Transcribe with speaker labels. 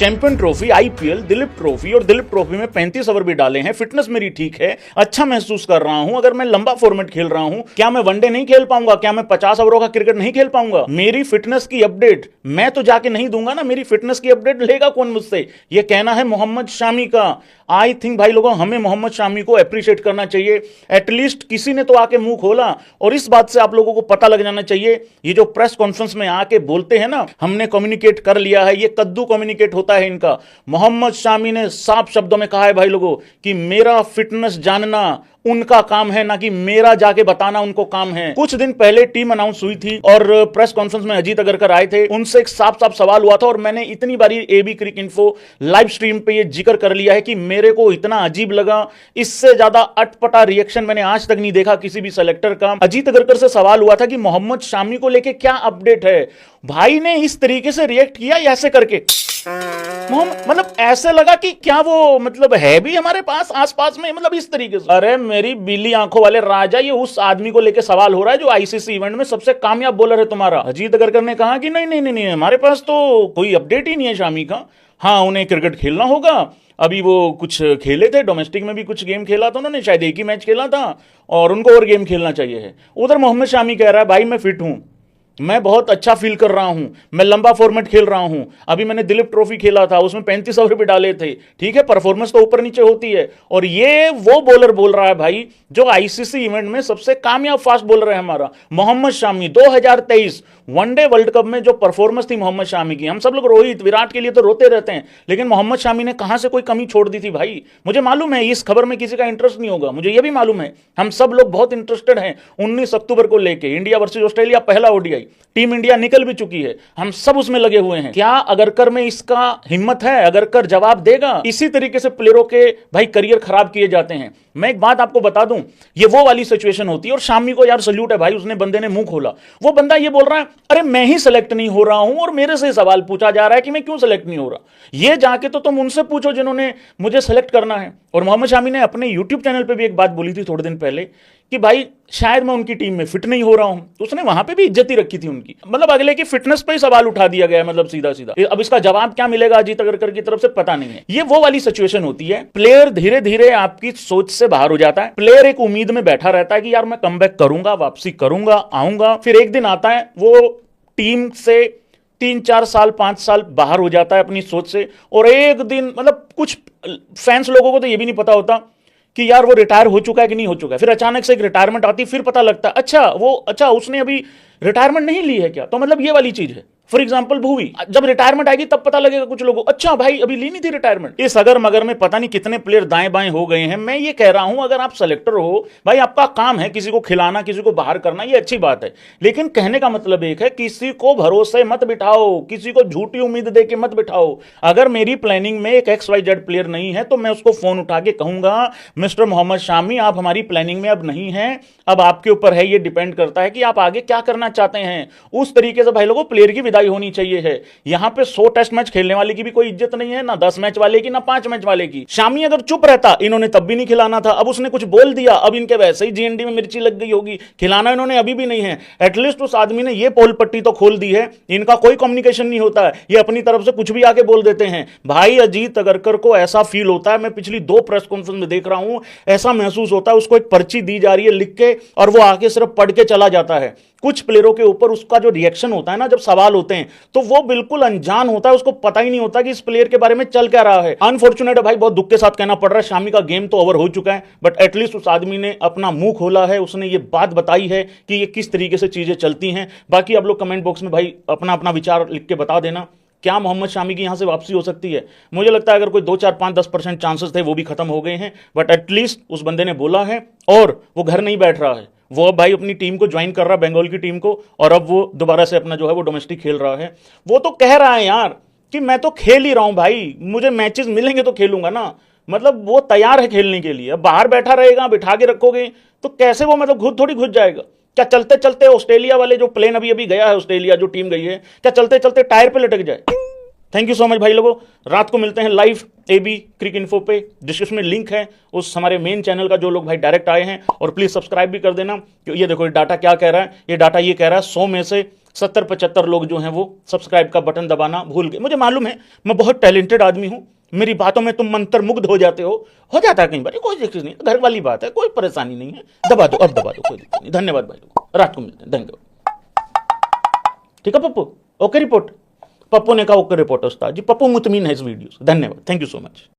Speaker 1: Champion trophy, IPL, Dilip trophy और Dilip trophy में 35 over भी डाले हैं। फिटनेस मेरी ठीक है, अच्छा महसूस कर रहा हूं। अगर मैं लंबा फॉर्मेट खेल रहा हूं, क्या मैं वनडे नहीं खेल पाऊंगा? क्या मैं 50 ओवरों का क्रिकेट नहीं खेल पाऊंगा? मेरी फिटनेस की अपडेट मैं तो जाके नहीं दूंगा ना, मेरी फिटनेस की अपडेट लेगा कौन मुझसे? यह कहना है मोहम्मद शामी का। आई थिंक भाई लोगों, हमें मोहम्मद शामी को अप्रिशिएट करना चाहिए। एटलीस्ट किसी ने तो आके मुंह खोला, और इस बात से आप लोगों को पता लग जाना चाहिए, ये जो प्रेस कॉन्फ्रेंस में आके बोलते हैं ना, हमने कम्युनिकेट कर लिया है, ये कद्दू कम्युनिकेट होता है इनका। मोहम्मद शामी ने साफ शब्दों में कहा है भाई लोगों कि मेरा फिटनेस जानना उनका काम है, ना कि मेरा जाके बताना उनको काम है। कुछ दिन पहले टीम अनाउंस हुई थी और प्रेस कॉन्फ्रेंस में अजीत अगरकर आए थे, उनसे एक साफ साफ सवाल हुआ था, और मैंने इतनी बारी एबी क्रिक इन्फो लाइव स्ट्रीम पे ये जिक्र कर लिया है कि मेरे को इतना अजीब लगा, इससे ज्यादा अटपटा रिएक्शन मैंने आज तक नहीं देखा किसी भी सेलेक्टर का। अजीत अगरकर से सवाल हुआ था कि मोहम्मद शामी को लेके क्या अपडेट है। भाई ने इस तरीके से रिएक्ट किया, ऐसे करके मतलब ऐसे लगा कि क्या वो मतलब है भी हमारे पास आसपास में, मतलब इस तरीके से। अरे मेरी बिल्ली आंखों वाले राजा, ये उस आदमी को लेके सवाल हो रहा है जो आईसीसी इवेंट में सबसे कामयाब बॉलर है तुम्हारा। अजीत अगरकर ने कहा कि नहीं नहीं नहीं नहीं, हमारे पास तो कोई अपडेट ही नहीं है शामी का। हाँ, उन्हें क्रिकेट खेलना होगा, अभी वो कुछ खेले थे, डोमेस्टिक में भी कुछ गेम खेला था उन्होंने, शायद एक ही मैच खेला था, और उनको और गेम खेलना चाहिए है। उधर मोहम्मद शामी कह रहा है भाई मैं फिट हूं, मैं बहुत अच्छा फील कर रहा हूं, मैं लंबा फॉर्मेट खेल रहा हूं, अभी मैंने दिलीप ट्रॉफी खेला था, उसमें 35 ओवर भी डाले थे। ठीक है, परफॉर्मेंस तो ऊपर नीचे होती है। और ये वो बॉलर बोल रहा है भाई जो आईसीसी इवेंट में सबसे कामयाब फास्ट बॉलर है हमारा Mohammed Shami. 2023 one day world cup में जो परफॉर्मेंस थी मोहम्मद शामी की, हम सब लोग रोहित विराट के लिए तो रोते रहते हैं, लेकिन मोहम्मद शामी ने कहां से कोई कमी छोड़ दी थी भाई। मुझे मालूम है इस खबर में किसी का इंटरेस्ट नहीं होगा, मुझे यह भी मालूम है, हम सब लोग बहुत इंटरेस्टेड हैं 19 अक्टूबर को लेके, इंडिया वर्सेज ऑस्ट्रेलिया पहला ओडीआई, टीम इंडिया निकल भी चुकी है, हम सब उसमें लगे हुए हैं। क्या अगरकर में इसका हिम्मत है? अगरकर जवाब देगा? इसी तरीके से प्लेयरों के भाई करियर खराब किए जाते हैं। मैं एक बात आपको बता दूं, ये वो वाली सिचुएशन होती है, और शामी को यार सल्यूट है भाई, उसने बंदे ने मुंह खोला। वो बंदा ये बोल रहा है अरे मैं ही सेलेक्ट नहीं हो रहा हूं, और मेरे से सवाल पूछा जा रहा है कि मैं क्यों सेलेक्ट नहीं हो रहा। ये जाके तो तुम उनसे पूछो जिन्होंने मुझे सेलेक्ट करना है। और मोहम्मद शामी ने अपने यूट्यूब चैनल पे भी एक बात बोली थी थोड़े दिन पहले कि भाई शायद मैं उनकी टीम में फिट नहीं हो रहा हूं, तो उसने वहां पे भी इज्जत ही रखी थी उनकी। मतलब अगले की फिटनेस पे ही सवाल उठा दिया गया, मतलब सीधा सीधा। अब इसका जवाब क्या मिलेगा अजीत अगरकर की तरफ से पता नहीं है। ये वो वाली सिचुएशन होती है, प्लेयर धीरे धीरे आपकी सोच से बाहर हो जाता है। प्लेयर एक उम्मीद में बैठा रहता है कि यार मैं कमबैक करूंगा, वापसी करूंगा, आऊंगा। फिर एक दिन आता है वो टीम से 3-4 साल 5 साल बाहर हो जाता है अपनी सोच से, और एक दिन मतलब कुछ फैंस लोगों को तो ये भी नहीं पता होता कि यार वो रिटायर हो चुका है कि नहीं हो चुका है। फिर अचानक से एक रिटायरमेंट आती है, फिर पता लगता है अच्छा उसने अभी रिटायरमेंट नहीं ली है क्या। तो मतलब ये वाली चीज है। फॉर एग्जाम्पल भुवी, जब रिटायरमेंट आएगी तब पता लगेगा कुछ लोगों, अच्छा भाई अभी ली नहीं थी रिटायरमेंट। इस अगर मगर में पता नहीं कितने प्लेयर दाएं बाएं हो गए हैं। मैं ये कह रहा हूं अगर आप सेलेक्टर हो भाई, आपका काम है किसी को खिलाना, किसी को बाहर करना, ये अच्छी बात है, लेकिन कहने का मतलब एक है किसी को भरोसे मत बिठाओ, किसी को झूठी उम्मीद दे के मत बिठाओ। अगर मेरी प्लानिंग में एक XYZ प्लेयर नहीं है तो मैं उसको फोन उठा के कहूंगा मिस्टर मोहम्मद शामी आप हमारी प्लानिंग में अब नहीं है, अब आपके ऊपर है, ये डिपेंड करता है कि आप आगे क्या करना चाहते हैं। उस तरीके से भाई लोगों प्लेयर की विदाई होनी चाहिए है। यहां पे 100 टेस्ट मैच खेलने वाले की भी कोई इज्जत नहीं है, ना 10 मैच वाले की, ना 5 मैच वाले की। शामी अगर चुप रहता इन्होंने तब भी नहीं खिलाना था, अब उसने कुछ बोल दिया, अब इनके वैसे ही जीएनडी में मिर्ची लग गई होगी, खिलाना इन्होंने अभी भी नहीं है। एटलीस्ट उस आदमी ने ये पोल पट्टी तो खोल दी है, इनका कोई कम्युनिकेशन नहीं होता है, ये अपनी तरफ से कुछ भी आके बोल देते हैं। भाई अजीत अगरकर को ऐसा फील होता है, मैं पिछली 2 प्रेस कॉन्फ्रेंस में देख रहा हूं, ऐसा महसूस होता है उसको एक पर्ची दी जा रही है लिख के, और वो आके सिर्फ पढ़ के चला जाता है। कुछ प्लेयरों के ऊपर उसका जो रिएक्शन होता है ना, जब सवाल होते हैं, तो वो बिल्कुल अनजान होता है, उसको पता ही नहीं होता कि इस प्लेयर के बारे में चल क्या रहा है। अनफॉर्चुनेट है भाई, बहुत दुख के साथ कहना पड़ रहा है, शामी का गेम तो ओवर हो चुका है, बट एटलीस्ट उस आदमी ने अपना मुंह खोला है, उसने ये बात बताई है कि ये किस तरीके से चीजें चलती हैं। बाकी आप लोग कमेंट बॉक्स में भाई अपना अपना विचार लिख के बता देना, क्या मोहम्मद शामी की यहां से वापसी हो सकती है। मुझे लगता है अगर कोई 2, 4, 5, 10% चांसेस थे वो भी खत्म हो गए हैं, बट एटलीस्ट उस बंदे ने बोला है, और वो घर नहीं बैठ रहा है, वो अब भाई अपनी टीम को ज्वाइन कर रहा है, बंगाल की टीम को, और अब वो दोबारा से अपना जो है वो डोमेस्टिक खेल रहा है। वो तो कह रहा है यार कि मैं तो खेल ही रहा हूं भाई, मुझे मैचेस मिलेंगे तो खेलूंगा ना, मतलब वो तैयार है खेलने के लिए। अब बाहर बैठा रहेगा, बिठा के रखोगे तो कैसे वो मतलब खुद थोड़ी घुस जाएगा। क्या चलते चलते ऑस्ट्रेलिया वाले जो प्लेन अभी अभी गया है, ऑस्ट्रेलिया जो टीम गई है, क्या चलते चलते टायर पे लटक जाए? थैंक यू सो मच भाई लोगों, रात को मिलते हैं लाइव एबी क्रिक इन्फो पे, डिस्क्रिप्शन में लिंक है उस हमारे मेन चैनल का, जो लोग भाई डायरेक्ट आए हैं, और प्लीज सब्सक्राइब भी कर देना। ये देखो ये डाटा क्या कह रहा है, ये डाटा ये कह रहा है 100 में से 70-75 लोग जो हैं वो सब्सक्राइब का बटन दबाना भूल गए। मुझे मालूम है मैं बहुत टैलेंटेड आदमी हूं, मेरी बातों में तुम मंत्र मुग्ध हो जाते हो जाता है कई बार, कोई दिक्कत नहीं, घर वाली बात है, कोई परेशानी नहीं है। दबा दो, अब दबा दो, कोई दिक्कत नहीं। धन्यवाद भाई, रात को मिलते हैं, धन्यवाद। ठीक है पप्पू, ओके रिपोर्ट। पप्पू ने कहा ओके रिपोर्ट उस्ताद जी। पप्पू मुतमीन है इस वीडियो से। धन्यवाद, थैंक यू सो मच।